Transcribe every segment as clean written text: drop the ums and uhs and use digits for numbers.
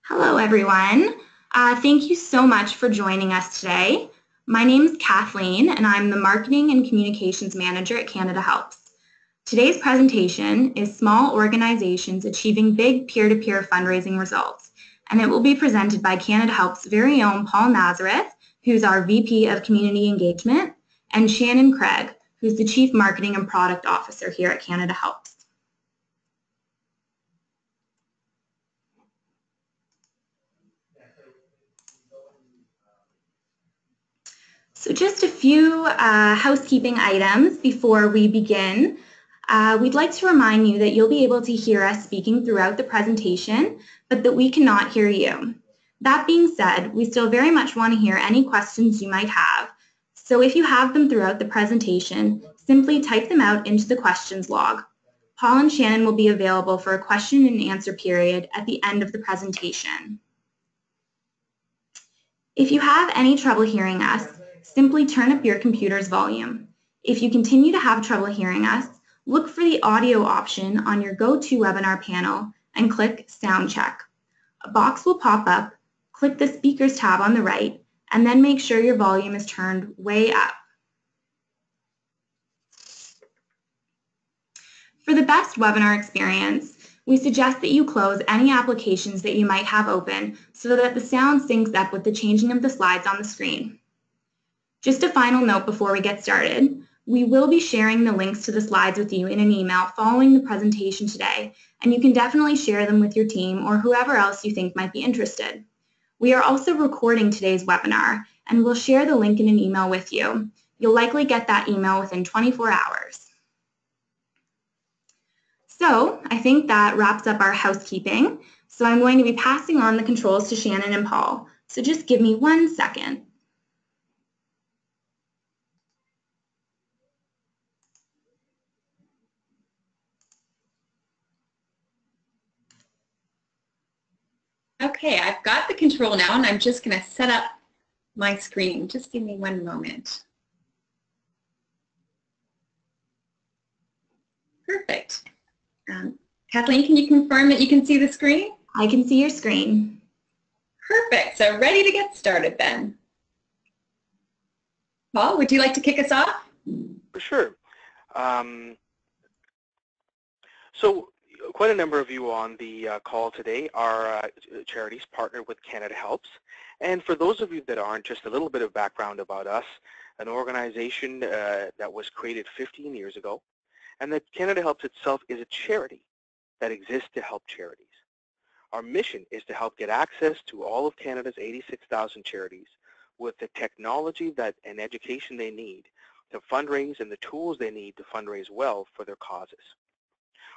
Hello, everyone. Thank you so much for joining us today. My name is Kathleen, and I'm the Marketing and Communications Manager at Canada Helps. Today's presentation is Small Organizations Achieving Big Peer-to-Peer Fundraising Results, and it will be presented by Canada Helps' very own Paul Nazareth, who's our VP of Community Engagement, and Shannon Craig, who's the Chief Marketing and Product Officer here at Canada Helps. So just a few housekeeping items before we begin. We'd like to remind you that you'll be able to hear us speaking throughout the presentation, but that we cannot hear you. That being said, we still very much want to hear any questions you might have. So if you have them throughout the presentation, simply type them out into the questions log. Paul and Shannon will be available for a question and answer period at the end of the presentation. If you have any trouble hearing us, simply turn up your computer's volume. If you continue to have trouble hearing us, look for the audio option on your GoToWebinar panel and click Sound Check. A box will pop up, click the Speakers tab on the right, and then make sure your volume is turned way up. For the best webinar experience, we suggest that you close any applications that you might have open so that the sound syncs up with the changing of the slides on the screen. Just a final note before we get started, we will be sharing the links to the slides with you in an email following the presentation today, and you can definitely share them with your team or whoever else you think might be interested. We are also recording today's webinar, and we'll share the link in an email with you. You'll likely get that email within 24 hours. So I think that wraps up our housekeeping. So I'm going to be passing on the controls to Shannon and Paul. So just give me 1 second. Okay, I've got the control now, and I'm just going to set up my screen. Just give me 1 moment. Perfect. Kathleen, can you confirm that you can see the screen? I can see your screen. Perfect. So ready to get started then. Paul, would you like to kick us off? For sure. So quite a number of you on the call today are charities partnered with Canada Helps. And for those of you that aren't, just a little bit of background about us, an organization that was created 15 years ago, and that Canada Helps itself is a charity that exists to help charities. Our mission is to help get access to all of Canada's 86,000 charities with the technology and education they need to fundraise and the tools they need to fundraise well for their causes.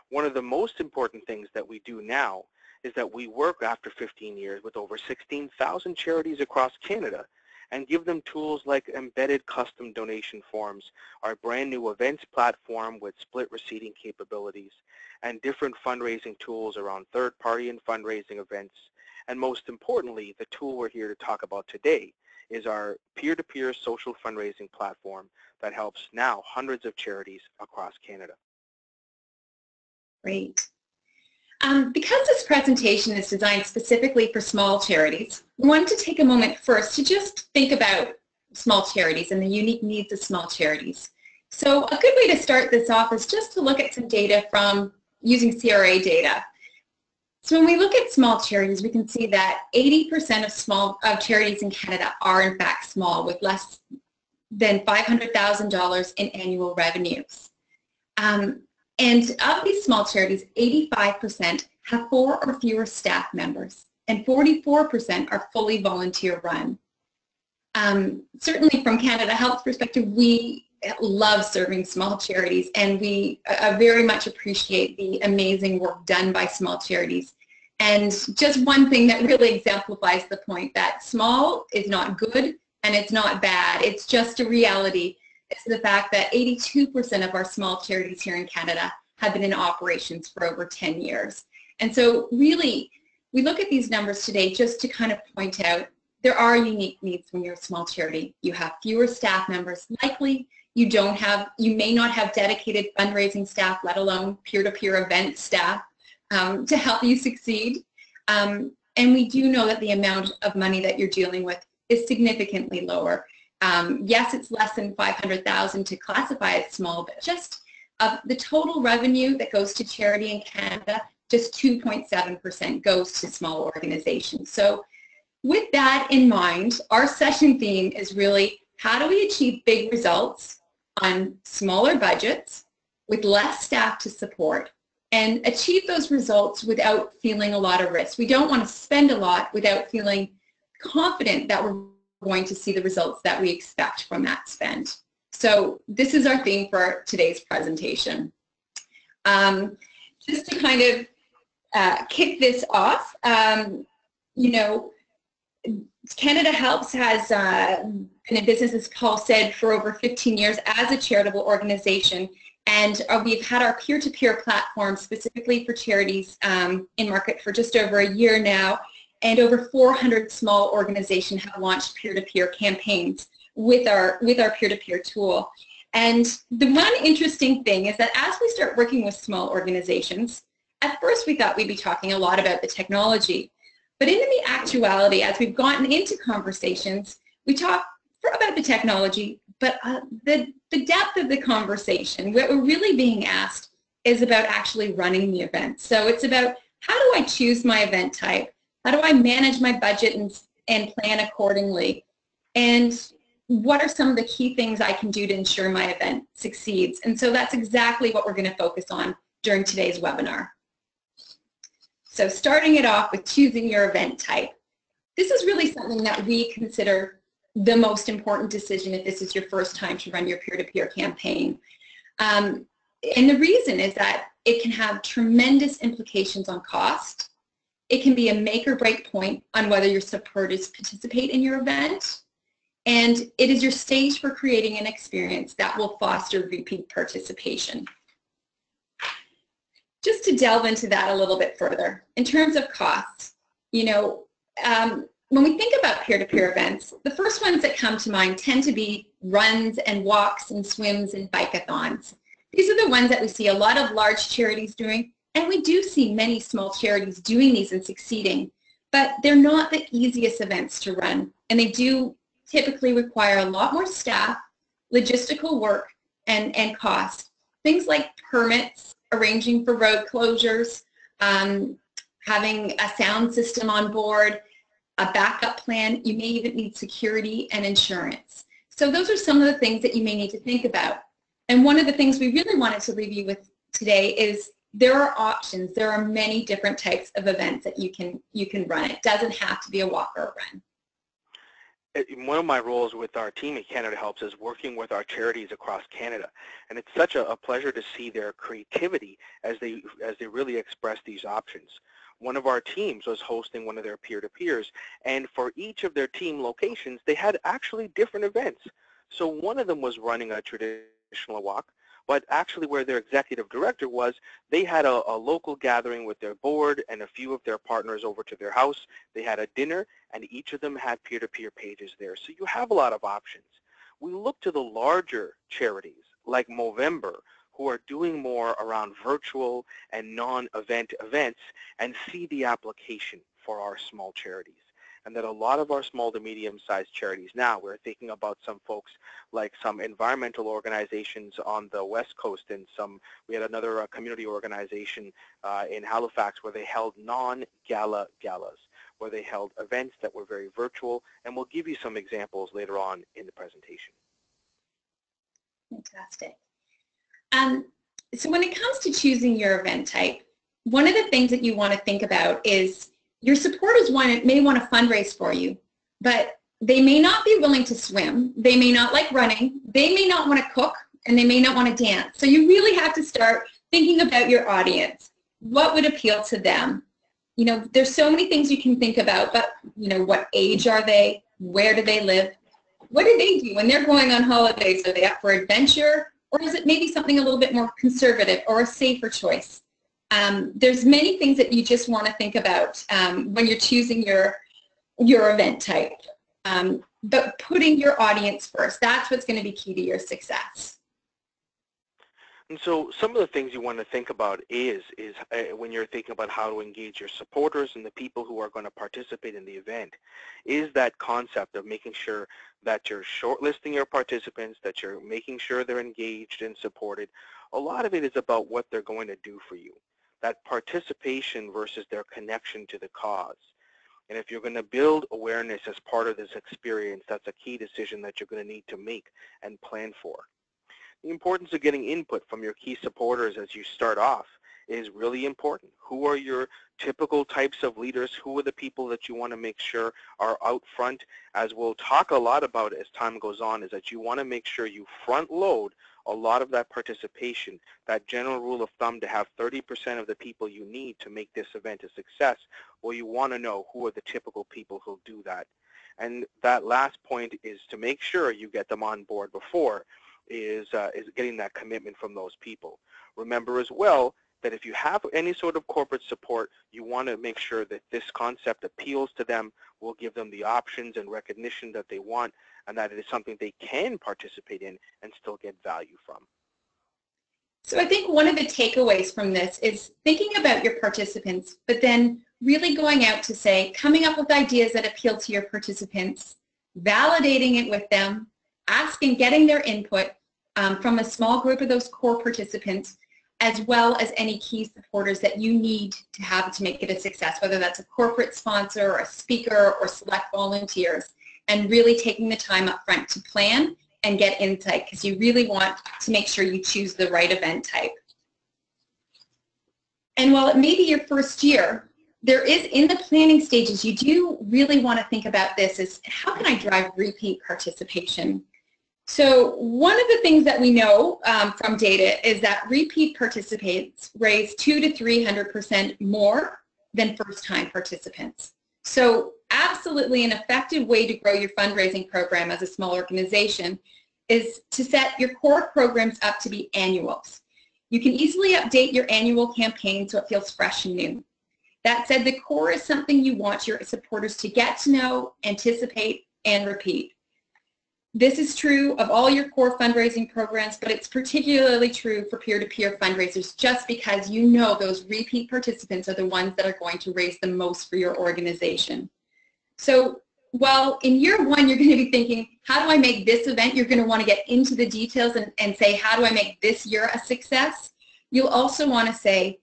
One of the most important things that we do now is that we work after 15 years with over 16,000 charities across Canada and give them tools like embedded custom donation forms, our brand new events platform with split receipting capabilities, and different fundraising tools around third-party and fundraising events. And most importantly, the tool we're here to talk about today is our peer-to-peer social fundraising platform that helps now hundreds of charities across Canada. Great. Because this presentation is designed specifically for small charities, we wanted to take a moment first to just think about small charities and the unique needs of small charities. So a good way to start this off is just to look at some data from using CRA data. So when we look at small charities, we can see that 80% of charities in Canada are in fact small, with less than $500,000 in annual revenues. And of these small charities, 85% have 4 or fewer staff members, and 44% are fully volunteer run. Certainly from Canada Helps perspective, we love serving small charities, and we very much appreciate the amazing work done by small charities. And just one thing that really exemplifies the point that small is not good and it's not bad, it's just a reality. It's the fact that 82% of our small charities here in Canada have been in operations for over 10 years. And so really, we look at these numbers today just to kind of point out there are unique needs when you're a small charity. You have fewer staff members. Likely, you may not have dedicated fundraising staff, let alone peer-to-peer event staff to help you succeed. And we do know that the amount of money that you're dealing with is significantly lower. Yes, it's less than $500,000 to classify as small, but just the total revenue that goes to charity in Canada, just 2.7% goes to small organizations. So with that in mind, our session theme is really how do we achieve big results on smaller budgets with less staff to support and achieve those results without feeling a lot of risk. We don't want to spend a lot without feeling confident that we're going to see the results that we expect from that spend. So this is our theme for today's presentation. Just to kind of kick this off, you know, Canada Helps has been in business, as Paul said, for over 15 years as a charitable organization. And we've had our peer-to-peer platform specifically for charities in market for just over a year now. And over 400 small organizations have launched peer-to-peer campaigns with our peer-to-peer tool. And the one interesting thing is that as we start working with small organizations, at first we thought we'd be talking a lot about the technology. But in the actuality, as we've gotten into conversations, we talk about the technology, but the depth of the conversation, what we're really being asked is about actually running the event. So it's about how do I choose my event type? How do I manage my budget and plan accordingly? And what are some of the key things I can do to ensure my event succeeds? And so that's exactly what we're going to focus on during today's webinar. So starting it off with choosing your event type. This is really something that we consider the most important decision if this is your first time to run your peer-to-peer campaign. And the reason is that it can have tremendous implications on cost. It can be a make or break point on whether your supporters participate in your event. And it is your stage for creating an experience that will foster repeat participation. Just to delve into that a little bit further, in terms of costs, you know, when we think about peer-to-peer events, the first ones that come to mind tend to be runs and walks and swims and bike-a-thons. These are the ones that we see a lot of large charities doing, and we do see many small charities doing these and succeeding, but they're not the easiest events to run, and they do typically require a lot more staff, logistical work, and cost. Things like permits, arranging for road closures, having a sound system on board, a backup plan. You may even need security and insurance. So those are some of the things that you may need to think about. And one of the things we really wanted to leave you with today is there are options. There are many different types of events that you can run. It doesn't have to be a walk or a run. One of my roles with our team at Canada Helps is working with our charities across Canada, and it's such a pleasure to see their creativity as they really express these options. One of our teams was hosting one of their peer-to-peers, and for each of their team locations, they had actually different events. So one of them was running a traditional walk, but actually where their executive director was, they had a local gathering with their board and a few of their partners over to their house. They had a dinner, and each of them had peer-to-peer pages there. So you have a lot of options. We look to the larger charities like Movember, who are doing more around virtual and non-event events, and see the application for our small charities. And that a lot of our small to medium-sized charities now, we're thinking about some folks like some environmental organizations on the West Coast, and we had another community organization in Halifax where they held non-gala galas, where they held events that were very virtual, and we'll give you some examples later on in the presentation. Fantastic. So when it comes to choosing your event type, one of the things that you want to think about is your supporters may want to fundraise for you, but they may not be willing to swim, they may not like running, they may not want to cook, and they may not want to dance. So you really have to start thinking about your audience. What would appeal to them? You know, there's so many things you can think about, but you know, what age are they? Where do they live? What do they do when they're going on holidays? Are they up for adventure? Or is it maybe something a little bit more conservative or a safer choice? There's many things that you just want to think about when you're choosing your event type. But putting your audience first, that's what's going to be key to your success. And so some of the things you want to think about is when you're thinking about how to engage your supporters and the people who are going to participate in the event, is that concept of making sure that you're shortlisting your participants, that you're making sure they're engaged and supported. A lot of it is about what they're going to do for you, that participation versus their connection to the cause. And if you're going to build awareness as part of this experience, that's a key decision that you're going to need to make and plan for. The importance of getting input from your key supporters as you start off is really important. Who are your typical types of leaders? Who are the people that you want to make sure are out front? As we'll talk a lot about as time goes on, is that you want to make sure you front load a lot of that participation. That general rule of thumb to have 30% of the people you need to make this event a success, well, you want to know who are the typical people who'll do that. And that last point is to make sure you get them on board before is getting that commitment from those people. Remember as well that if you have any sort of corporate support, you want to make sure that this concept appeals to them, will give them the options and recognition that they want, and that it is something they can participate in and still get value from. So I think one of the takeaways from this is thinking about your participants, but then really going out to say, coming up with ideas that appeal to your participants, validating it with them, asking, getting their input from a small group of those core participants, as well as any key supporters that you need to have to make it a success, whether that's a corporate sponsor or a speaker or select volunteers, and really taking the time up front to plan and get insight, because you really want to make sure you choose the right event type. And while it may be your first year, there is, in the planning stages, you do really want to think about this as, how can I drive repeat participation? So one of the things that we know from data is that repeat participants raise 200 to 300% more than first-time participants. So absolutely an effective way to grow your fundraising program as a small organization is to set your core programs up to be annuals. You can easily update your annual campaign so it feels fresh and new. That said, the core is something you want your supporters to get to know, anticipate, and repeat. This is true of all your core fundraising programs, but it's particularly true for peer-to-peer fundraisers, just because you know those repeat participants are the ones that are going to raise the most for your organization. So while in year one you're going to be thinking, how do I make this event? You're going to want to get into the details and say, how do I make this year a success? You'll also want to say,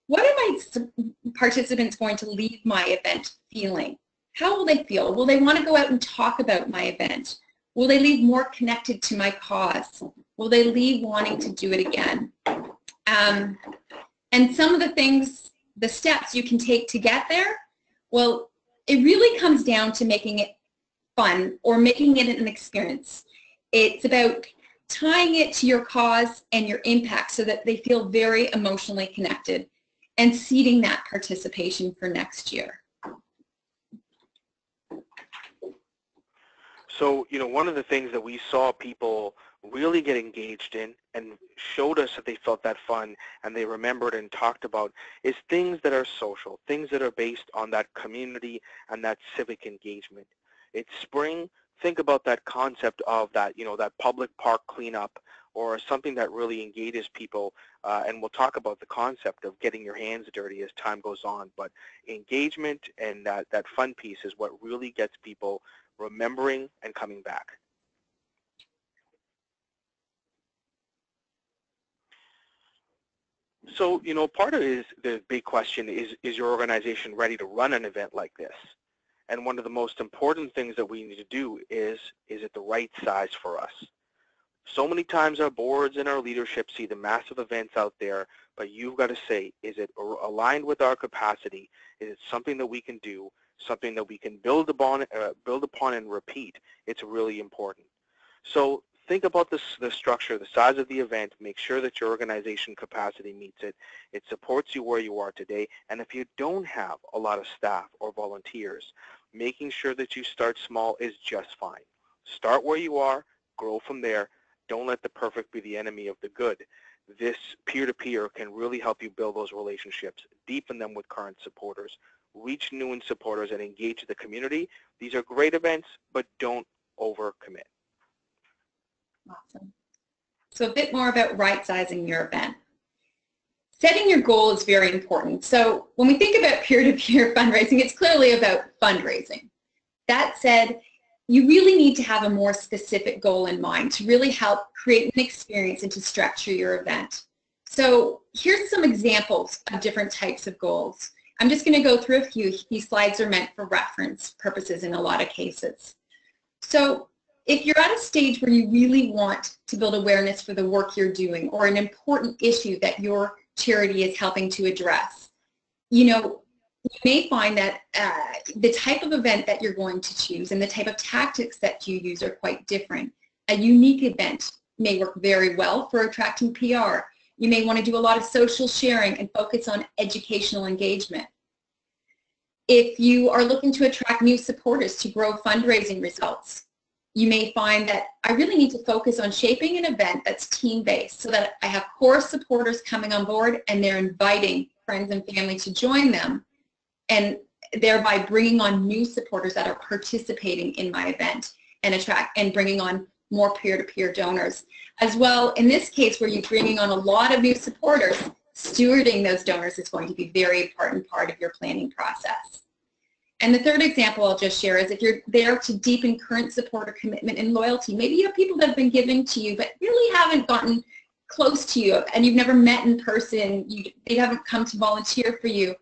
what are my participants going to leave my event feeling? How will they feel? Will they want to go out and talk about my event? Will they leave more connected to my cause? Will they leave wanting to do it again? And some of the things, the steps you can take to get there, well, it really comes down to making it fun or making it an experience. It's about tying it to your cause and your impact so that they feel very emotionally connected, and seeding that participation for next year. So, one of the things that we saw people really get engaged in and showed us that they felt that fun and they remembered and talked about is things that are social, things that are based on that community and that civic engagement. It's spring. Think about that concept of that, that public park cleanup, or something that really engages people, and we'll talk about the concept of getting your hands dirty as time goes on, but engagement and that fun piece is what really gets people remembering and coming back. So, part of it is the big question is your organization ready to run an event like this? And one of the most important things that we need to do is it the right size for us? So many times our boards and our leadership see the massive events out there, but you've got to say, is it aligned with our capacity? Is it something that we can do, something that we can build upon and repeat? It's really important. So think about the structure, the size of the event, make sure that your organization capacity meets it. It supports you where you are today, and if you don't have a lot of staff or volunteers, making sure that you start small is just fine. Start where you are, grow from there. Don't let the perfect be the enemy of the good. This peer-to-peer can really help you build those relationships, deepen them with current supporters, reach new supporters, and engage the community. These are great events, but don't overcommit. Awesome. So a bit more about right-sizing your event. Setting your goal is very important. So when we think about peer-to-peer fundraising, it's clearly about fundraising. That said, you really need to have a more specific goal in mind to really help create an experience and to structure your event. So here's some examples of different types of goals. I'm just going to go through a few. These slides are meant for reference purposes in a lot of cases. So if you're at a stage where you really want to build awareness for the work you're doing or an important issue that your charity is helping to address, you may find that the type of event that you're going to choose and the type of tactics that you use are quite different. A unique event may work very well for attracting PR. You may want to do a lot of social sharing and focus on educational engagement. If you are looking to attract new supporters to grow fundraising results, you may find that I really need to focus on shaping an event that's team-based so that I have core supporters coming on board and they're inviting friends and family to join them, and thereby bringing on new supporters that are participating in my event and bringing on more peer-to-peer donors. As well, in this case where you're bringing on a lot of new supporters, stewarding those donors is going to be a very important part of your planning process. And the third example I'll just share is if you're there to deepen current supporter commitment and loyalty. Maybe you have people that have been giving to you but really haven't gotten close to you and you've never met in person, they haven't come to volunteer for you.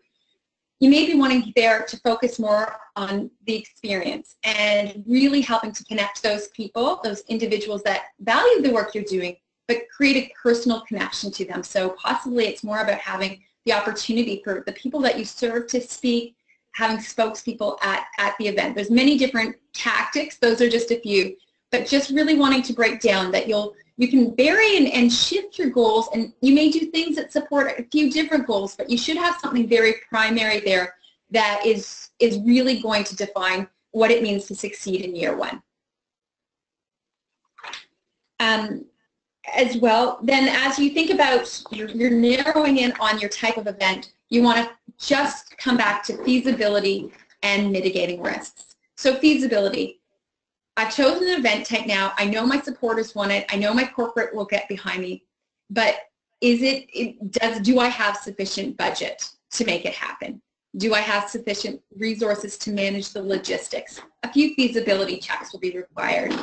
You may be wanting there to focus more on the experience and really helping to connect those people, those individuals that value the work you're doing, but create a personal connection to them. So possibly it's more about having the opportunity for the people that you serve to speak, having spokespeople at the event. There's many different tactics. Those are just a few. But just really wanting to break down that you can vary and shift your goals, and you may do things that support a few different goals, but you should have something very primary there that is really going to define what it means to succeed in year one. As well, then as you think about you're narrowing in on your type of event, you want to just come back to feasibility and mitigating risks. So feasibility. I've chosen an event type now. I know my supporters want it. I know my corporate will get behind me. But do I have sufficient budget to make it happen? Do I have sufficient resources to manage the logistics? A few feasibility checks will be required.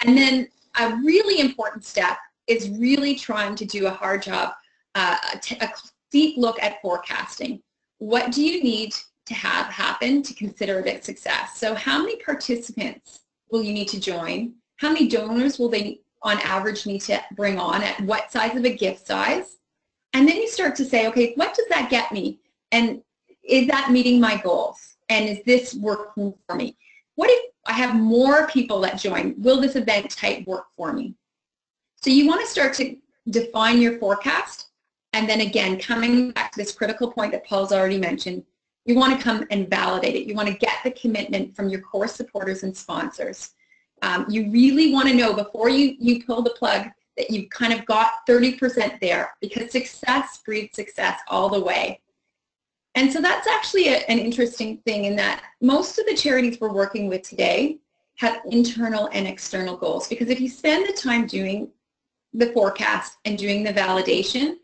And then a really important step is really trying to do a hard job, a deep look at forecasting. What do you need to have happen to consider it a success? So how many participants will you need to join? How many donors will they on average need to bring on at what size of a gift size? And then you start to say, okay, what does that get me? And is that meeting my goals? And is this working for me? What if I have more people that join? Will this event type work for me? So you want to start to define your forecast, and then again, coming back to this critical point that Paul's already mentioned, you want to come and validate it. You want to get the commitment from your core supporters and sponsors. You really want to know before you pull the plug that you've kind of got 30% there, because success breeds success all the way. And so that's actually an interesting thing in that most of the charities we're working with today have internal and external goals, because if you spend the time doing the forecast and doing the validation,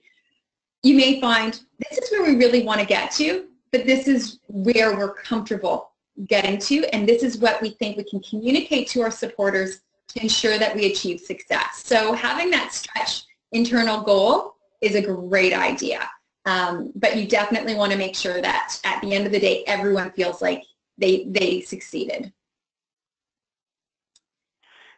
you may find this is where we really want to get to, but this is where we're comfortable getting to, and this is what we think we can communicate to our supporters to ensure that we achieve success. So having that stretch internal goal is a great idea, but you definitely want to make sure that at the end of the day, everyone feels like they succeeded.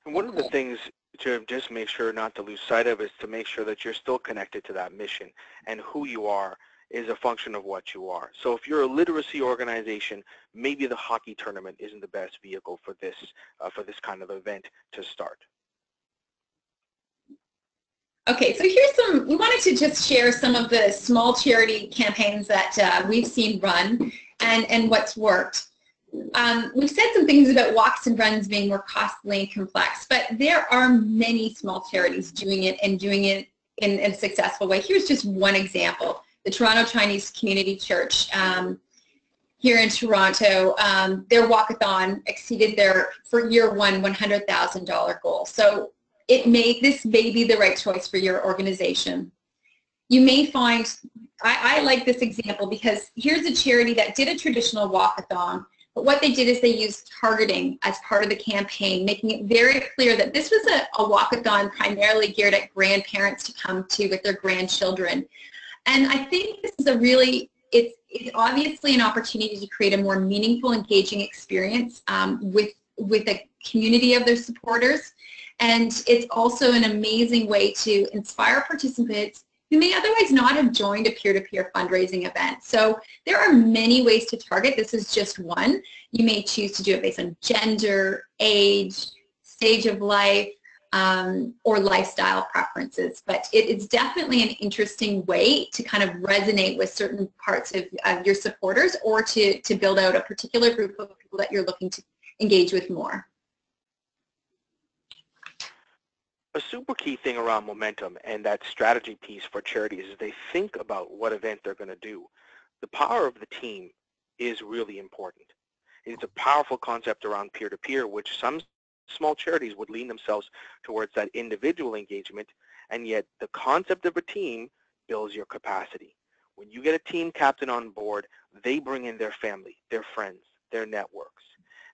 And one of the things to just make sure not to lose sight of is to make sure that you're still connected to that mission, and who you are is a function of what you are. So if you're a literacy organization, maybe the hockey tournament isn't the best vehicle for this kind of event to start. Okay, so we wanted to just share some of the small charity campaigns that we've seen run and what's worked. We've said some things about walks and runs being more costly and complex, but there are many small charities doing it and doing it in a successful way. Here's just one example. The Toronto Chinese Community Church here in Toronto, their walkathon exceeded their, for year one, $100,000 goal. So this may be the right choice for your organization. You may find, I like this example because here's a charity that did a traditional walkathon, but what they did is they used targeting as part of the campaign, making it very clear that this was a walkathon primarily geared at grandparents to come to with their grandchildren. And I think this is a really, it's obviously an opportunity to create a more meaningful, engaging experience with a community of their supporters. And it's also an amazing way to inspire participants who may otherwise not have joined a peer-to-peer fundraising event. So there are many ways to target. This is just one. You may choose to do it based on gender, age, stage of life, or lifestyle preferences. But it's definitely an interesting way to kind of resonate with certain parts of your supporters, or to build out a particular group of people that you're looking to engage with more. A super key thing around momentum and that strategy piece for charities is they think about what event they're going to do. The power of the team is really important. It's a powerful concept around peer-to-peer, which some small charities would lean themselves towards that individual engagement, and yet the concept of a team builds your capacity. When you get a team captain on board, they bring in their family, their friends, their networks.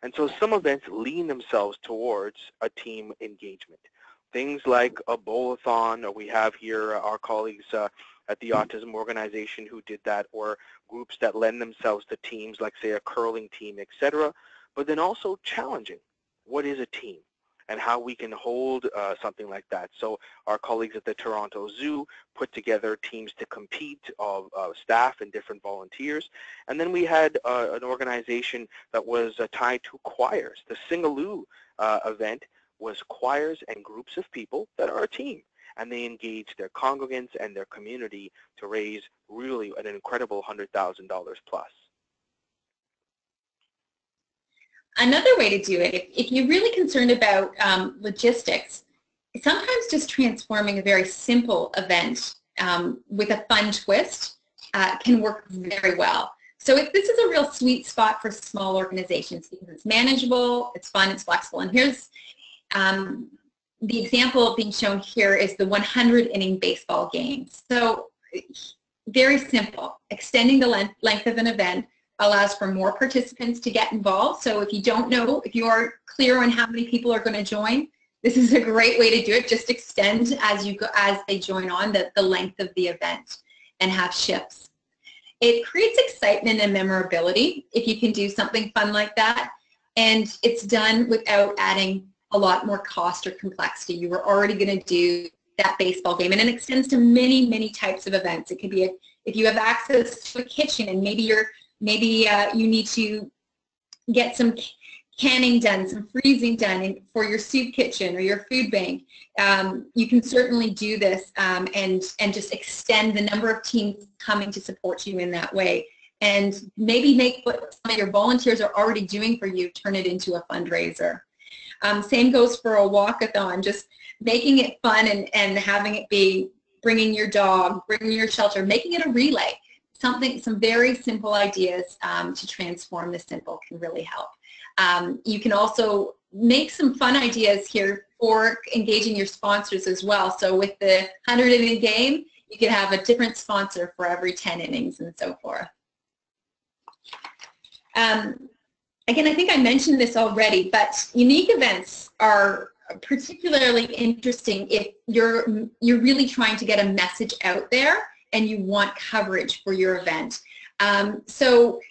And so some events lean themselves towards a team engagement. Things like a bowl-a-thon, or we have here our colleagues at the Autism Organization who did that, or groups that lend themselves to teams like, say, a curling team, etc. But then also challenging what is a team and how we can hold something like that. So our colleagues at the Toronto Zoo put together teams to compete of staff and different volunteers. And then we had an organization that was tied to choirs. The Singaloo event was choirs and groups of people that are a team, and they engage their congregants and their community to raise really an incredible $100,000 plus. Another way to do it, if you're really concerned about logistics, sometimes just transforming a very simple event with a fun twist can work very well. So this is a real sweet spot for small organizations because it's manageable, it's fun, it's flexible. And here's the example being shown here is the 100-inning baseball game. So very simple. Extending the length of an event allows for more participants to get involved. So if you don't know, if you are clear on how many people are going to join, this is a great way to do it. Just extend as they join on the length of the event and have shifts. It creates excitement and memorability if you can do something fun like that, and it's done without adding a lot more cost or complexity. You were already going to do that baseball game, and it extends to many, many types of events. It could be if you have access to a kitchen and maybe you need to get some canning done, some freezing done for your soup kitchen or your food bank. You can certainly do this and just extend the number of teams coming to support you in that way, and maybe make what some of your volunteers are already doing for you, turn it into a fundraiser. Same goes for a walkathon, just making it fun and having it be bringing your dog, bringing your shelter, making it a relay. Some very simple ideas to transform the simple can really help. You can also make some fun ideas here for engaging your sponsors as well. So with the 100-inning game, you can have a different sponsor for every 10 innings and so forth. Again, I think I mentioned this already, but unique events are particularly interesting if you're really trying to get a message out there and you want coverage for your event. So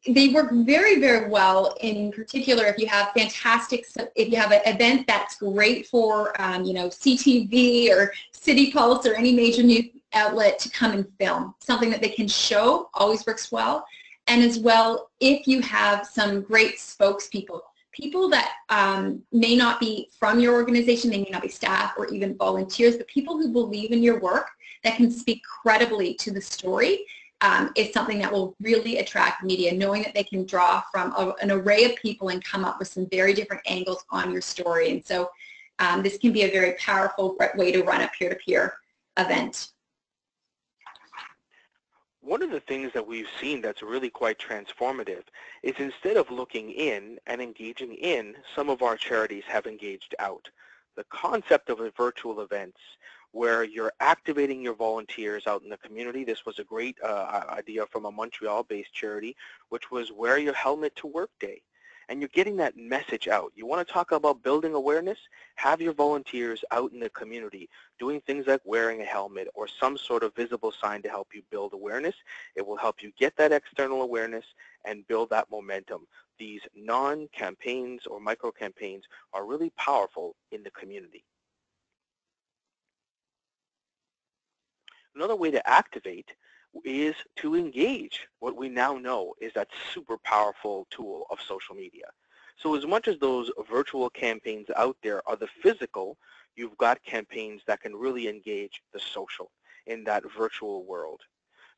they work very, very well, in particular if you have if you have an event that's great for CTV or City Pulse or any major news outlet to come and film. Something that they can show always works well. And as well, if you have some great spokespeople, people that may not be from your organization, they may not be staff or even volunteers, but people who believe in your work that can speak credibly to the story is something that will really attract media, knowing that they can draw from an array of people and come up with some very different angles on your story. And so this can be a very powerful way to run a peer-to-peer event. One of the things that we've seen that's really quite transformative is instead of looking in and engaging in, some of our charities have engaged out. The concept of a virtual events where you're activating your volunteers out in the community. This was a great idea from a Montreal-based charity, which was Wear Your Helmet to Work Day. And you're getting that message out. You want to talk about building awareness? Have your volunteers out in the community doing things like wearing a helmet or some sort of visible sign to help you build awareness. It will help you get that external awareness and build that momentum. These non-campaigns or micro-campaigns are really powerful in the community. Another way to activate is to engage. What we now know is that super powerful tool of social media. So as much as those virtual campaigns out there are the physical, you've got campaigns that can really engage the social in that virtual world.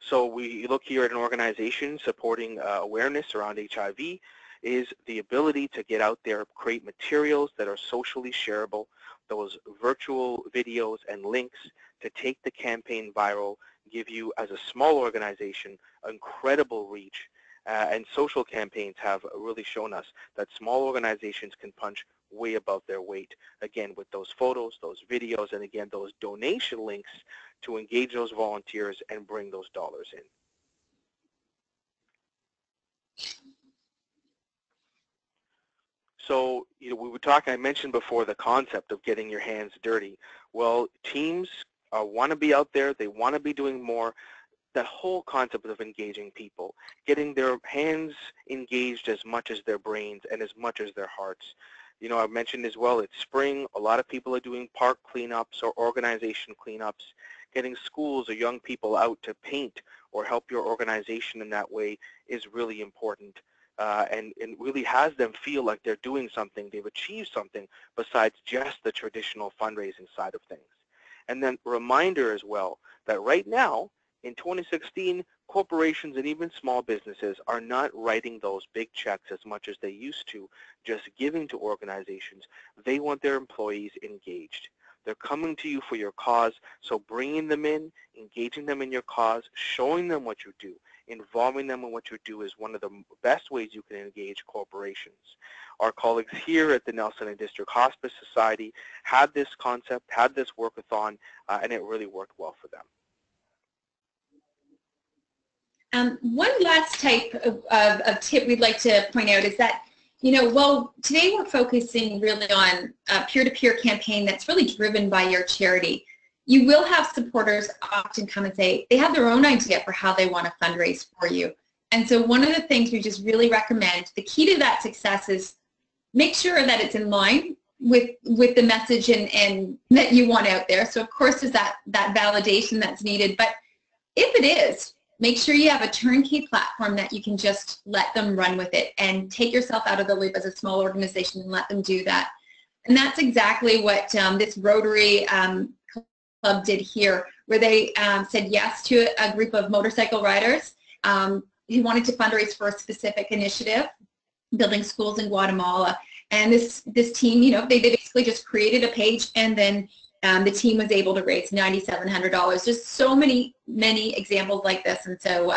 So we look here at an organization supporting awareness around HIV is the ability to get out there, create materials that are socially shareable, those virtual videos and links to take the campaign viral, give you, as a small organization, incredible reach. And social campaigns have really shown us that small organizations can punch way above their weight, again, with those photos, those videos, and again, those donation links to engage those volunteers and bring those dollars in. So, we were talking, I mentioned before the concept of getting your hands dirty. Well, teams want to be out there, they want to be doing more. That whole concept of engaging people, getting their hands engaged as much as their brains and as much as their hearts. I've mentioned as well, it's spring, a lot of people are doing park cleanups or organization cleanups. Getting schools or young people out to paint or help your organization in that way is really important. And really has them feel like they're doing something, they've achieved something besides just the traditional fundraising side of things. And then reminder as well that right now, in 2016, corporations and even small businesses are not writing those big checks as much as they used to, just giving to organizations. They want their employees engaged. They're coming to you for your cause, so bringing them in, engaging them in your cause, showing them what you do, involving them in what you do is one of the best ways you can engage corporations. Our colleagues here at the Nelson and District Hospice Society had this concept, had this workathon, and it really worked well for them. One last type of tip we'd like to point out is that, well, today we're focusing really on a peer-to-peer campaign that's really driven by your charity. You will have supporters often come and say they have their own idea for how they want to fundraise for you. And so one of the things we just really recommend, the key to that success is make sure that it's in line with the message and that you want out there. So of course there's that validation that's needed, but if it is, make sure you have a turnkey platform that you can just let them run with it and take yourself out of the loop as a small organization and let them do that. And that's exactly what this Rotary Club did here, where they said yes to a group of motorcycle riders who wanted to fundraise for a specific initiative, building schools in Guatemala. And this team, they basically just created a page, and then the team was able to raise $9,700. There's so many examples like this, and so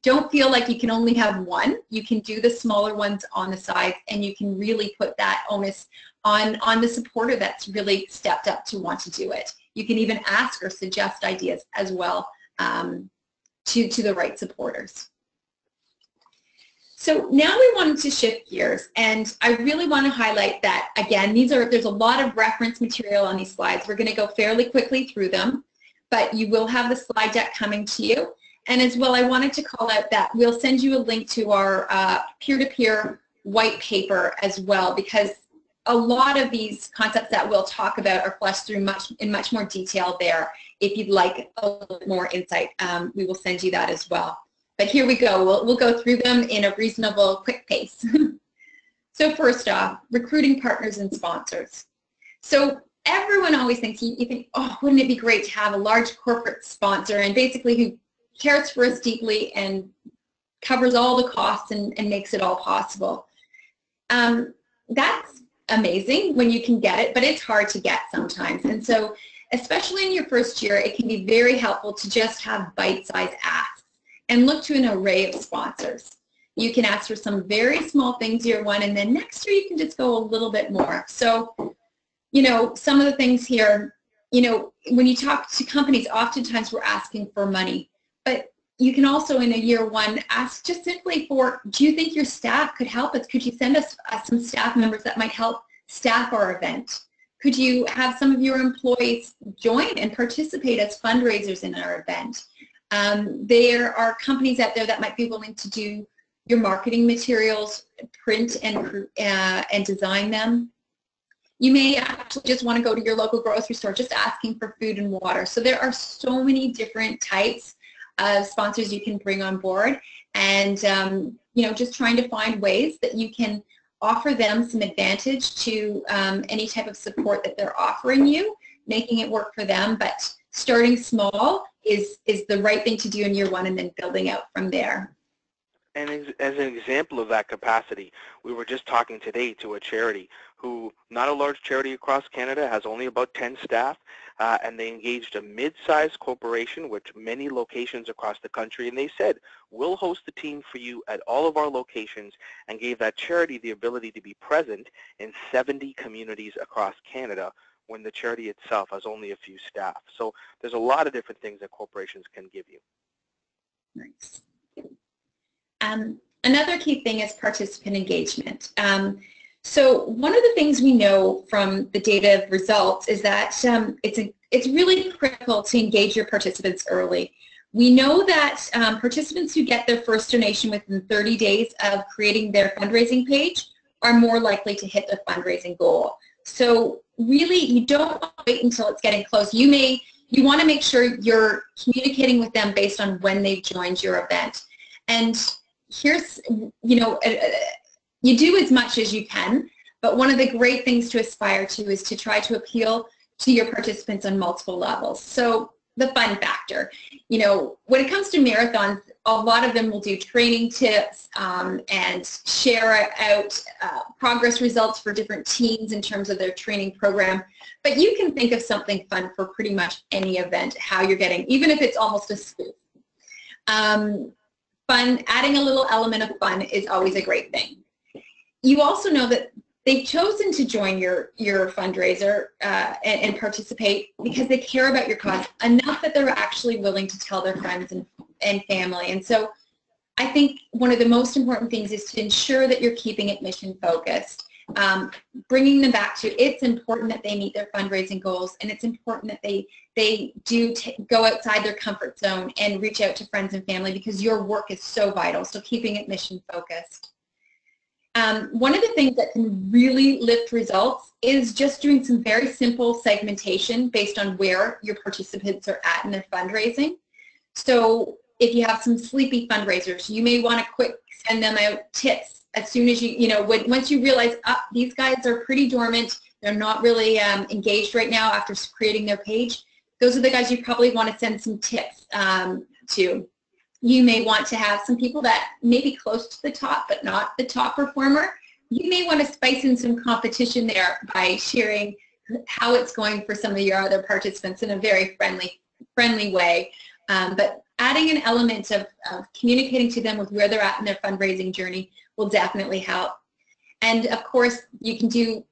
don't feel like you can only have one. You can do the smaller ones on the side, and you can really put that onus on the supporter that's really stepped up to want to do it. You can even ask or suggest ideas as well to the right supporters. So now we wanted to shift gears, and I really want to highlight that, again, there's a lot of reference material on these slides. We're going to go fairly quickly through them, but you will have the slide deck coming to you. And as well, I wanted to call out that we'll send you a link to our peer-to-peer white paper as well, because a lot of these concepts that we'll talk about are fleshed through in much more detail there. If you'd like a little bit more insight, we will send you that as well. But here we go. We'll go through them in a reasonable, quick pace. So first off, recruiting partners and sponsors. So everyone always thinks, you think, oh, wouldn't it be great to have a large corporate sponsor and basically who cares for us deeply and covers all the costs and makes it all possible. That's amazing when you can get it, but it's hard to get sometimes. And so especially in your first year, it can be very helpful to just have bite-sized asks and look to an array of sponsors. You can ask for some very small things year one, and then next year you can just go a little bit more. So you know, some of the things here, you know, when you talk to companies, oftentimes we're asking for money, but you can also in a year one ask just simply for, do you think your staff could help us? Could you send us some staff members that might help staff our event? Could you have some of your employees join and participate as fundraisers in our event? There are companies out there that might be willing to do your marketing materials, print and design them. You may actually just want to go to your local grocery store just asking for food and water. So there are so many different types of sponsors you can bring on board, and you know, just trying to find ways that you can offer them some advantage to any type of support that they're offering you, making it work for them. But starting small is the right thing to do in year one, and then building out from there. And as an example of that capacity, we were just talking today to a charity who, not a large charity across Canada, has only about 10 staff, and they engaged a mid-sized corporation with many locations across the country, and they said, we'll host the team for you at all of our locations, and gave that charity the ability to be present in 70 communities across Canada when the charity itself has only a few staff. So there's a lot of different things that corporations can give you. Nice. Another key thing is participant engagement. So one of the things we know from the data results is that it's really critical to engage your participants early. We know that participants who get their first donation within 30 days of creating their fundraising page are more likely to hit their fundraising goal. So really, you don't want to wait until it's getting close. You want to make sure you're communicating with them based on when they've joined your event. And here's, you know, you do as much as you can, but one of the great things to aspire to is to try to appeal to your participants on multiple levels. So the fun factor, you know, when it comes to marathons, a lot of them will do training tips and share out progress results for different teams in terms of their training program. But you can think of something fun for pretty much any event, how you're getting, even if it's almost a spoof. Fun, adding a little element of fun is always a great thing. You also know that they've chosen to join your fundraiser and participate because they care about your cause enough that they're actually willing to tell their friends and family. And so I think one of the most important things is to ensure that you're keeping it mission focused, bringing them back to it's important that they meet their fundraising goals, and it's important that they do go outside their comfort zone and reach out to friends and family because your work is so vital. So keeping it mission focused. One of the things that can really lift results is just doing some very simple segmentation based on where your participants are at in their fundraising. So if you have some sleepy fundraisers, you may want to quick send them out tips as soon as once you realize these guys are pretty dormant, they're not really engaged right now after creating their page. Those are the guys you probably want to send some tips to. You may want to have some people that may be close to the top, but not the top performer. You may want to spice in some competition there by sharing how it's going for some of your other participants in a very friendly way. But adding an element of communicating to them with where they're at in their fundraising journey will definitely help. And of course, you can do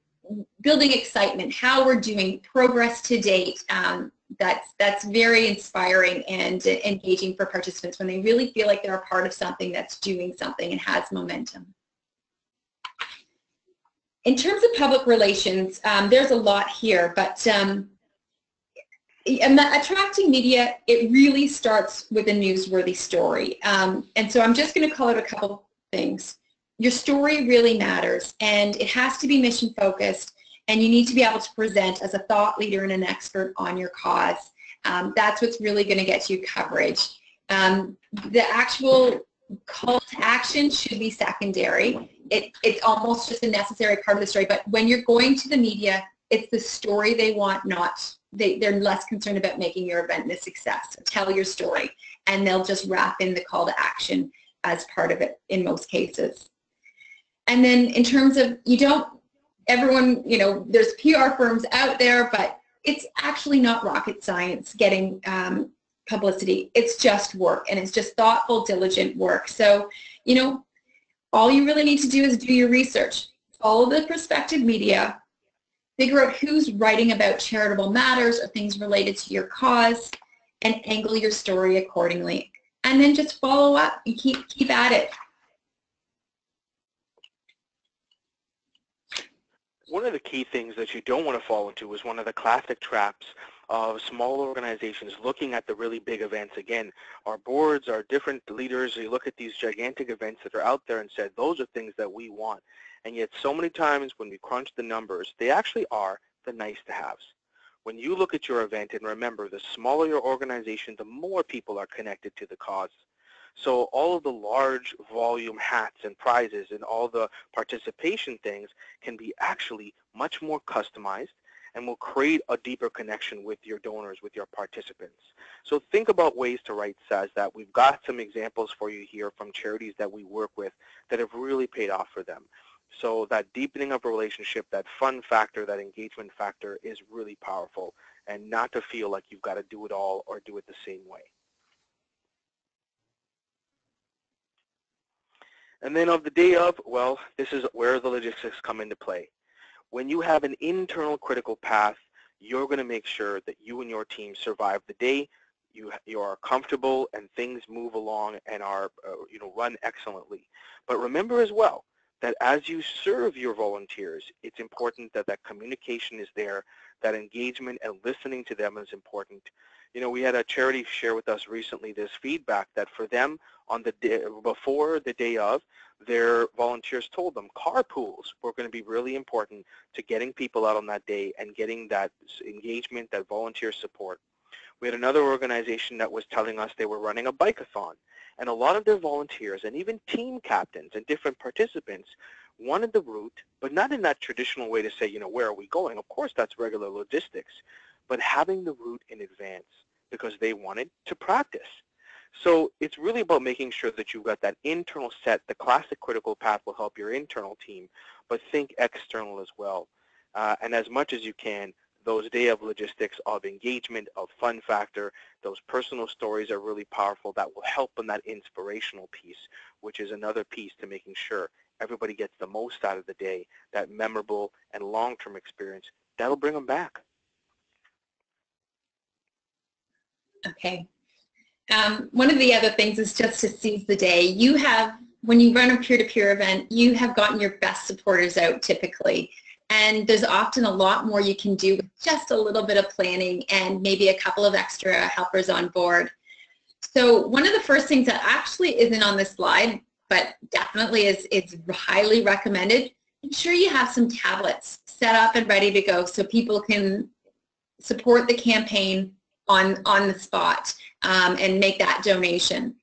building excitement, how we're doing, progress to date. That's very inspiring and engaging for participants when they really feel like they're a part of something that's doing something and has momentum. In terms of public relations, there's a lot here, but attracting media, it really starts with a newsworthy story. And so I'm just going to call out a couple things. Your story really matters, and it has to be mission focused. And you need to be able to present as a thought leader and an expert on your cause. That's what's really going to get you coverage. The actual call to action should be secondary. It's almost just a necessary part of the story. But when you're going to the media, it's the story they want, they're less concerned about making your event a success. So tell your story, and they'll just wrap in the call to action as part of it in most cases. And then in terms of, everyone, there's PR firms out there, but it's actually not rocket science getting publicity. It's just work, and it's just thoughtful, diligent work. So, all you really need to do is do your research. Follow the prospective media. Figure out who's writing about charitable matters or things related to your cause, and angle your story accordingly. And then just follow up and keep at it. One of the key things that you don't want to fall into is one of the classic traps of small organizations looking at the really big events. Again, our boards, our different leaders, they look at these gigantic events that are out there and said, those are things that we want. And yet so many times when we crunch the numbers, they actually are the nice to haves. When you look at your event, and remember, the smaller your organization, the more people are connected to the cause. So all of the large volume hats and prizes and all the participation things can be actually much more customized and will create a deeper connection with your donors, with your participants. So think about ways to write says that. We've got some examples for you here from charities that we work with that have really paid off for them. So that deepening of a relationship, that fun factor, that engagement factor is really powerful, and not to feel like you've got to do it all or do it the same way. And then of the day of, well, this is where the logistics come into play. When you have an internal critical path, you're going to make sure that you and your team survive the day, you are comfortable, and things move along and are run excellently. But remember as well that as you serve your volunteers, it's important that that communication is there, that engagement and listening to them is important. You know, we had a charity share with us recently this feedback that for them on the day before the day of, their volunteers told them carpools were going to be really important to getting people out on that day and getting that engagement, that volunteer support. We had another organization that was telling us they were running a bike-a-thon, and a lot of their volunteers and even team captains and different participants wanted the route, but not in that traditional way to say, where are we going? Of course, that's regular logistics, but having the route in advance because they wanted to practice. So it's really about making sure that you've got that internal set. The classic critical path will help your internal team, but think external as well. And as much as you can, those day of logistics, of engagement, of fun factor, those personal stories are really powerful. That will help in that inspirational piece, which is another piece to making sure everybody gets the most out of the day, that memorable and long-term experience. That'll bring them back. Okay. One of the other things is just to seize the day. You have, when you run a peer-to-peer event, you have gotten your best supporters out typically. And there's often a lot more you can do with just a little bit of planning and maybe a couple of extra helpers on board. So one of the first things that actually isn't on this slide, but definitely it's highly recommended, ensure you have some tablets set up and ready to go so people can support the campaign on the spot and make that donation.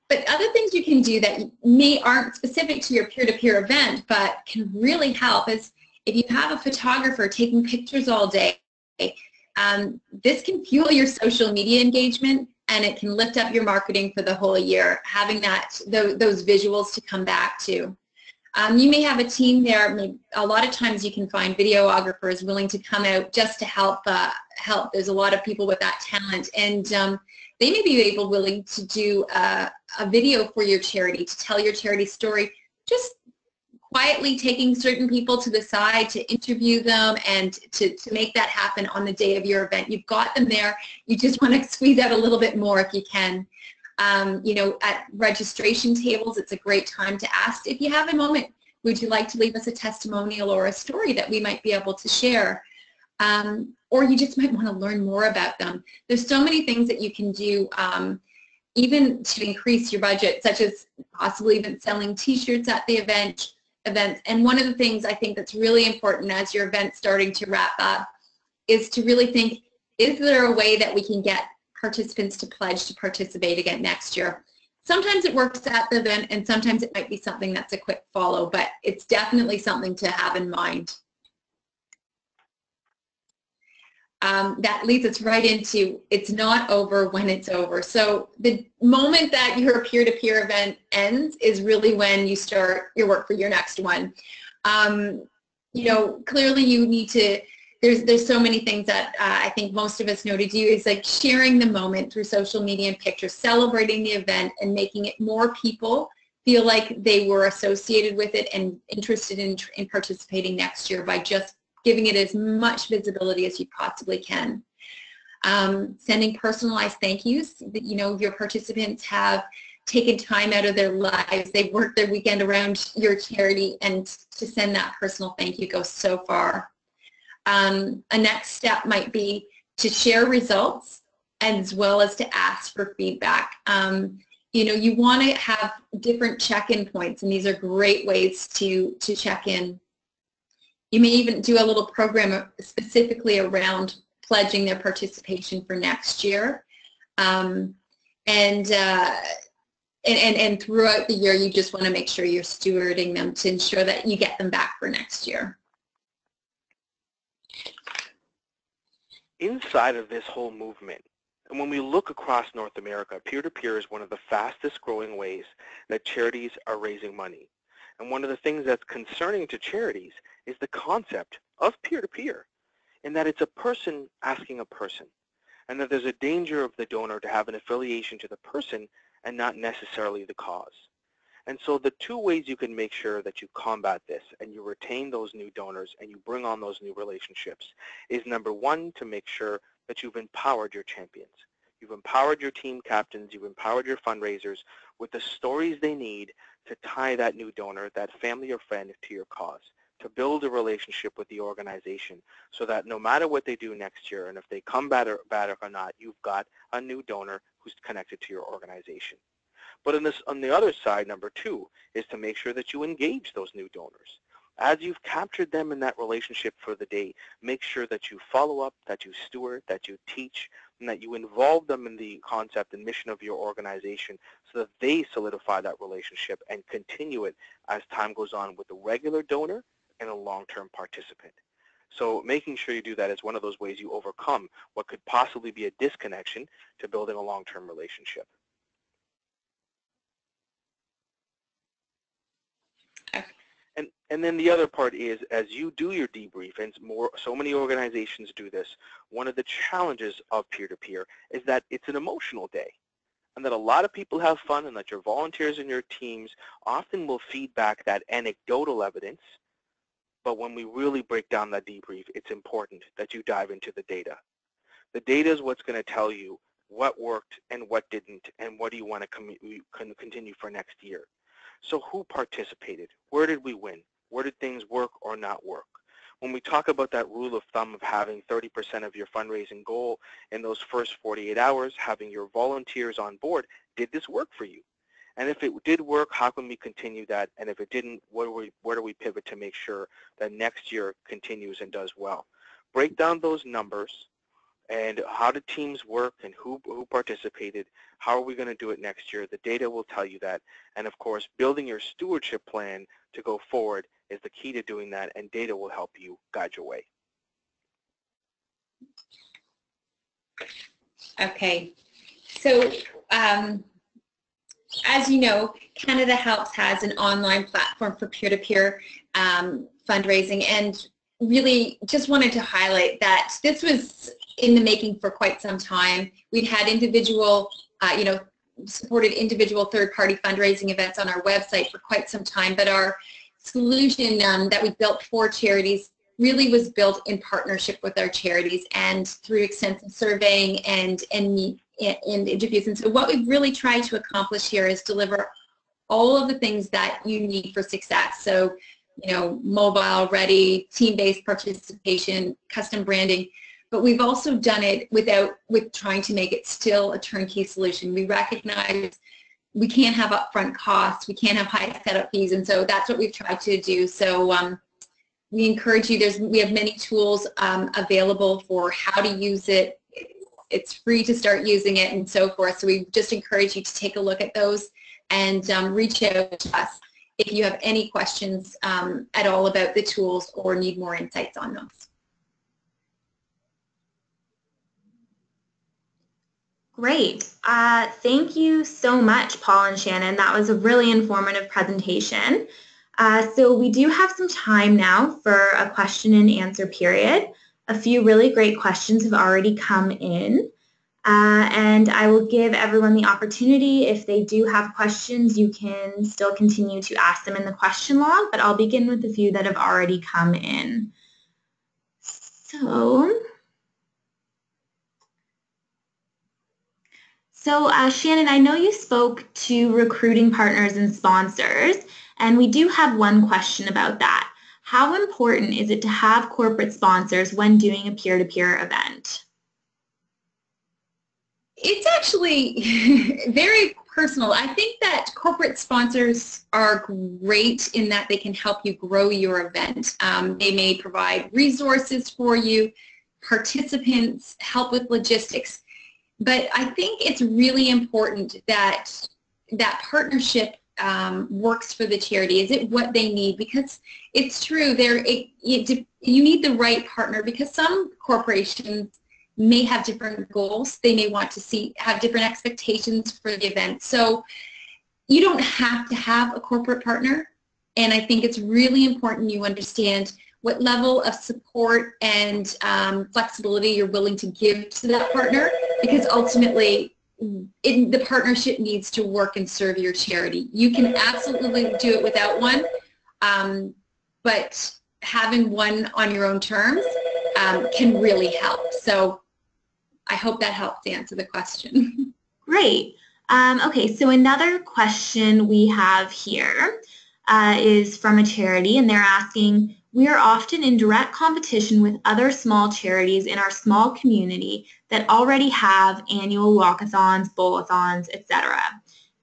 But other things you can do that aren't specific to your peer-to-peer event but can really help is if you have a photographer taking pictures all day, this can fuel your social media engagement and it can lift up your marketing for the whole year, having those visuals to come back to. You may have a team there. A lot of times you can find videographers willing to come out just to help. There's a lot of people with that talent, and they may be willing to do a video for your charity, to tell your charity story, just quietly taking certain people to the side to interview them and to make that happen on the day of your event. You've got them there. You just want to squeeze out a little bit more if you can. At registration tables, it's a great time to ask if you have a moment, would you like to leave us a testimonial or a story that we might be able to share? Or you just might want to learn more about them. There's so many things that you can do even to increase your budget, such as possibly even selling t-shirts at the events. And one of the things I think that's really important as your event's starting to wrap up is to really think, is there a way that we can get participants to pledge to participate again next year? Sometimes it works at the event and sometimes it might be something that's a quick follow, but it's definitely something to have in mind. That leads us right into it's not over when it's over. So the moment that your peer-to-peer event ends is really when you start your work for your next one. Clearly you need to, there's so many things that I think most of us know to do is like sharing the moment through social media and pictures, celebrating the event and making it more people feel like they were associated with it and interested in participating next year by just giving it as much visibility as you possibly can. Sending personalized thank yous. Your participants have taken time out of their lives. They've worked their weekend around your charity, and to send that personal thank you goes so far. A next step might be to share results as well as to ask for feedback. You want to have different check-in points, and these are great ways to check in. You may even do a little program specifically around pledging their participation for next year. And throughout the year, you just want to make sure you're stewarding them to ensure that you get them back for next year. Inside of this whole movement, and when we look across North America, peer-to-peer is one of the fastest growing ways that charities are raising money. And one of the things that's concerning to charities is the concept of peer-to-peer, in that it's a person asking a person, and that there's a danger of the donor to have an affiliation to the person and not necessarily the cause. And so the two ways you can make sure that you combat this and you retain those new donors and you bring on those new relationships is, number one, to make sure that you've empowered your champions. You've empowered your team captains, you've empowered your fundraisers with the stories they need to tie that new donor, that family or friend, to your cause, to build a relationship with the organization so that no matter what they do next year, and if they come back or not, you've got a new donor who's connected to your organization. But on the other side, number two, is to make sure that you engage those new donors. As you've captured them in that relationship for the day, make sure that you follow up, that you steward, that you teach, and that you involve them in the concept and mission of your organization so that they solidify that relationship and continue it as time goes on with a regular donor and a long-term participant. So making sure you do that is one of those ways you overcome what could possibly be a disconnection to building a long-term relationship. And then the other part is, as you do your debrief, and so many organizations do this, one of the challenges of peer-to-peer is that it's an emotional day, and that a lot of people have fun, and that your volunteers and your teams often will feed back that anecdotal evidence. But when we really break down that debrief, it's important that you dive into the data. The data is what's going to tell you what worked and what didn't, and what do you want to continue for next year. So who participated? Where did we win? Where did things work or not work? When we talk about that rule of thumb of having 30% of your fundraising goal in those first 48 hours, having your volunteers on board, did this work for you? And if it did work, how can we continue that? And if it didn't, where do we pivot to make sure that next year continues and does well? Break down those numbers and how did teams work and who participated, how are we going to do it next year? The data will tell you that. And of course, building your stewardship plan to go forward is the key to doing that, and data will help you guide your way. Okay, so as you know, Canada Helps has an online platform for peer-to-peer fundraising, and really just wanted to highlight that this was in the making for quite some time. We'd had individual, supported individual third-party fundraising events on our website for quite some time, but our solution that we built for charities really was built in partnership with our charities and through extensive surveying and interviews. And so what we've really tried to accomplish here is deliver all of the things that you need for success. So, mobile ready, team-based participation, custom branding. But we've also done it with trying to make it still a turnkey solution. We recognize we can't have upfront costs, we can't have high setup fees, and so that's what we've tried to do. So we encourage you, we have many tools available for how to use it. It's free to start using it and so forth. So we just encourage you to take a look at those and reach out to us if you have any questions at all about the tools or need more insights on those. Great. Thank you so much, Paul and Shannon. That was a really informative presentation. So we do have some time now for a question and answer period. A few really great questions have already come in. And I will give everyone the opportunity. If they do have questions, you can still continue to ask them in the question log, but I'll begin with a few that have already come in. So Shannon, I know you spoke to recruiting partners and sponsors, and we do have one question about that. How important is it to have corporate sponsors when doing a peer-to-peer event? It's actually very personal. I think that corporate sponsors are great in that they can help you grow your event. They may provide resources for you, participants, help with logistics. But I think it's really important that that partnership works for the charity. Is it what they need? Because it's true, you need the right partner, because some corporations may have different goals. They may want to have different expectations for the event. So you don't have to have a corporate partner. And I think it's really important you understand what level of support and flexibility you're willing to give to that partner, because ultimately the partnership needs to work and serve your charity. You can absolutely do it without one, but having one on your own terms can really help. So I hope that helps to answer the question. Great. Okay, so another question we have here is from a charity, and they're asking, we are often in direct competition with other small charities in our small community that already have annual walkathons, bowl-a-thons, etc.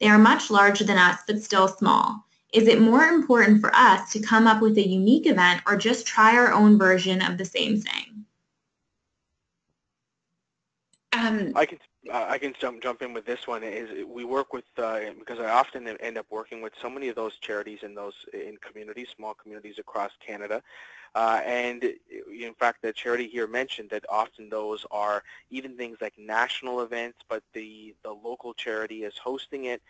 They are much larger than us, but still small. Is it more important for us to come up with a unique event or just try our own version of the same thing? I can jump in with this one. We work with because I often end up working with so many of those charities in communities, small communities across Canada, and in fact, the charity here mentioned that often those are even things like national events, but the local charity is hosting it.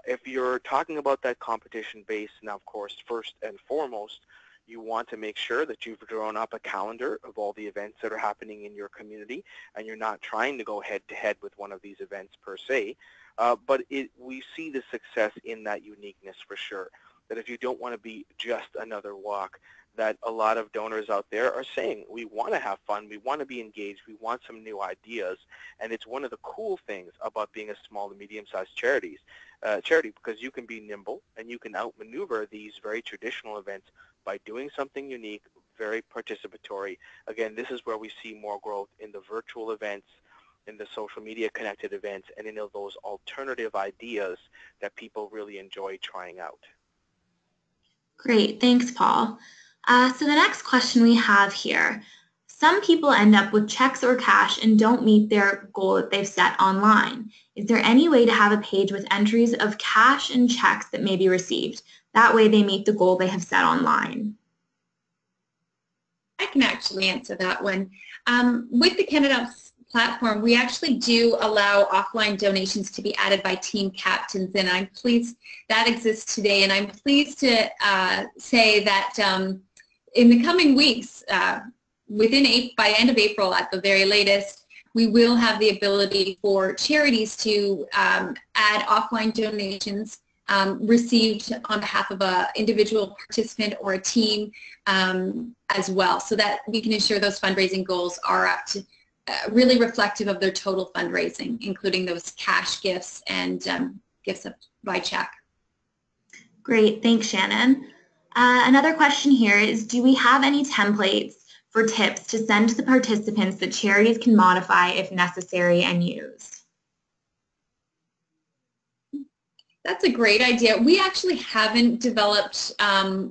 If you're talking about that competition base, now of course, first and foremost, you want to make sure that you've drawn up a calendar of all the events that are happening in your community, and you're not trying to go head-to-head with one of these events per se. But we see the success in that uniqueness for sure, that if you don't want to be just another walk, that a lot of donors out there are saying, we want to have fun, we want to be engaged, we want some new ideas, and it's one of the cool things about being a small to medium-sized charity, because you can be nimble and you can outmaneuver these very traditional events by doing something unique, very participatory. Again, this is where we see more growth in the virtual events, in the social media connected events, and in those alternative ideas that people really enjoy trying out. Great, thanks, Paul. So the next question we have here, some people end up with checks or cash and don't meet their goal that they've set online. Is there any way to have a page with entries of cash and checks that may be received? That way they meet the goal they have set online. I can actually answer that one. With the Canada platform, we actually do allow offline donations to be added by team captains, and I'm pleased that exists today. And I'm pleased to say that in the coming weeks, by the end of April at the very latest, we will have the ability for charities to add offline donations received on behalf of an individual participant or a team as well, so that we can ensure those fundraising goals are up to really reflective of their total fundraising, including those cash gifts and gifts by check. Great, thanks, Shannon. Another question here is, do we have any templates for tips to send to the participants that charities can modify if necessary and use? That's a great idea. We actually haven't developed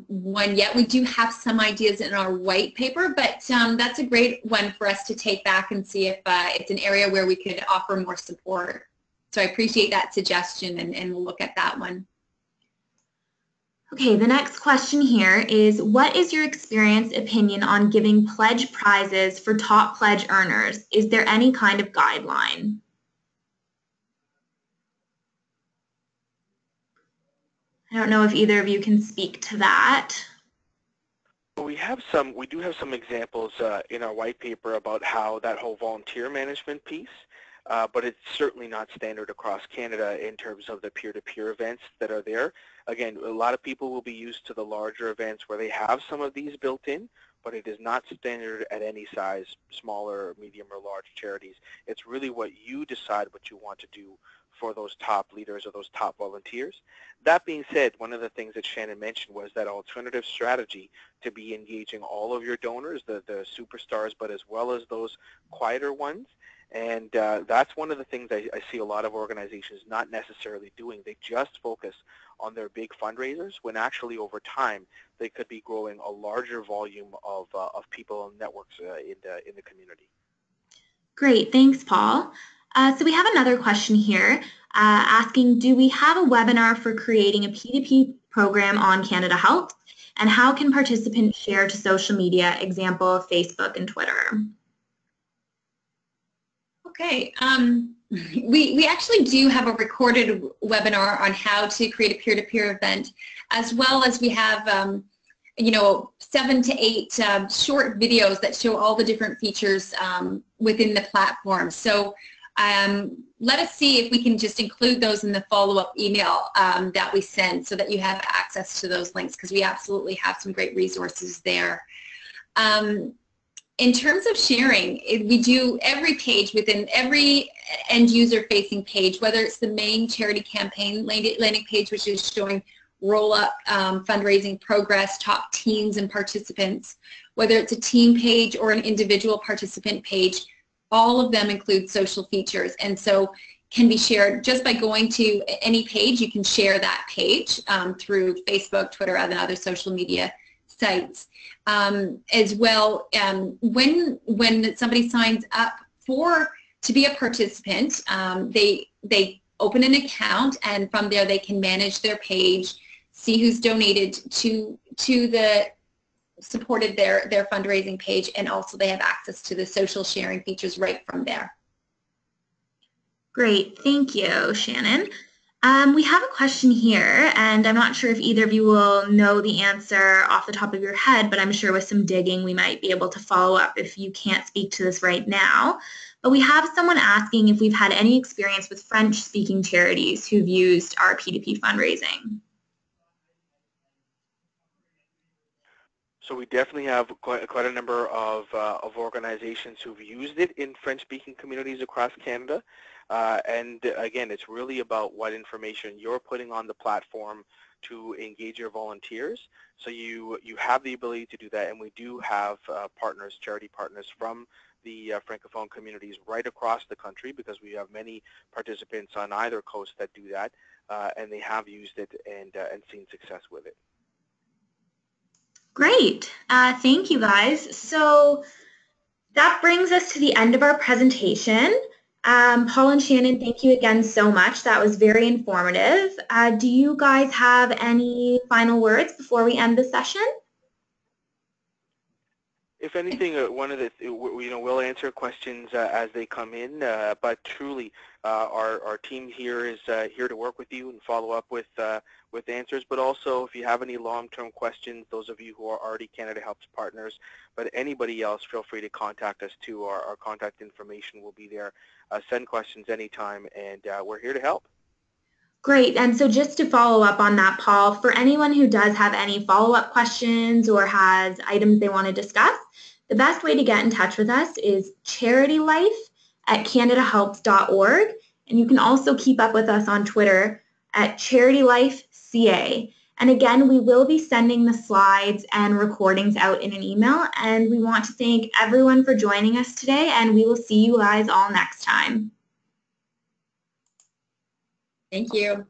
one yet. We do have some ideas in our white paper, but that's a great one for us to take back and see if it's an area where we could offer more support. So I appreciate that suggestion, and we'll look at that one. Okay, the next question here is, what is your opinion on giving pledge prizes for top pledge earners? Is there any kind of guideline? I don't know if either of you can speak to that. We do have some examples in our white paper about how that whole volunteer management piece, but it's certainly not standard across Canada in terms of the peer-to-peer events that are there. Again, a lot of people will be used to the larger events where they have some of these built in, but it is not standard at any size, smaller, medium, or large charities. It's really what you decide what you want to do for those top leaders or those top volunteers. That being said, one of the things that Shannon mentioned was that alternative strategy to be engaging all of your donors, the superstars, but as well as those quieter ones. And that's one of the things I see a lot of organizations not necessarily doing. They just focus on their big fundraisers when actually over time they could be growing a larger volume of people and networks in the community. Great, thanks, Paul. So we have another question here asking, do we have a webinar for creating a P2P program on Canada Helps? And how can participants share to social media, example, Facebook and Twitter? Okay, we actually do have a recorded webinar on how to create a peer-to-peer event, as well as we have you know, 7 to 8 short videos that show all the different features within the platform. So let us see if we can just include those in the follow-up email that we send so that you have access to those links, because we absolutely have some great resources there. In terms of sharing, we do every page within every end user facing page, whether it's the main charity campaign landing page, which is showing roll-up fundraising progress, top teams and participants, whether it's a team page or an individual participant page, all of them include social features, and so can be shared just by going to any page. You can share that page through Facebook, Twitter, and other social media sites. As well, when somebody signs up to be a participant, they open an account, and from there they can manage their page, see who's donated to the supported their fundraising page, and also they have access to the social sharing features right from there. Great, thank you, Shannon. We have a question here, and I'm not sure if either of you will know the answer off the top of your head, but I'm sure with some digging we might be able to follow up if you can't speak to this right now. But we have someone asking if we've had any experience with French-speaking charities who've used our P2P fundraising. So we definitely have quite a number of organizations who've used it in French-speaking communities across Canada. And again, it's really about what information you're putting on the platform to engage your volunteers. So you have the ability to do that, and we do have partners, charity partners from the Francophone communities right across the country, because we have many participants on either coast that do that, and they have used it and seen success with it. Great, thank you guys. So that brings us to the end of our presentation. Paul and Shannon, thank you again so much. That was very informative. Do you guys have any final words before we end the session? If anything, we'll answer questions as they come in. But truly, our team here is here to work with you and follow up with answers. But also, if you have any long-term questions, those of you who are already Canada Helps partners, but anybody else, feel free to contact us too. Our contact information will be there. Send questions anytime, and we're here to help. Great, and so just to follow up on that, Paul, for anyone who does have any follow-up questions or has items they want to discuss, the best way to get in touch with us is charitylife@canadahelps.org, and you can also keep up with us on Twitter at CharityLifeCA. And again, we will be sending the slides and recordings out in an email, and we want to thank everyone for joining us today, and we will see you guys all next time. Thank you.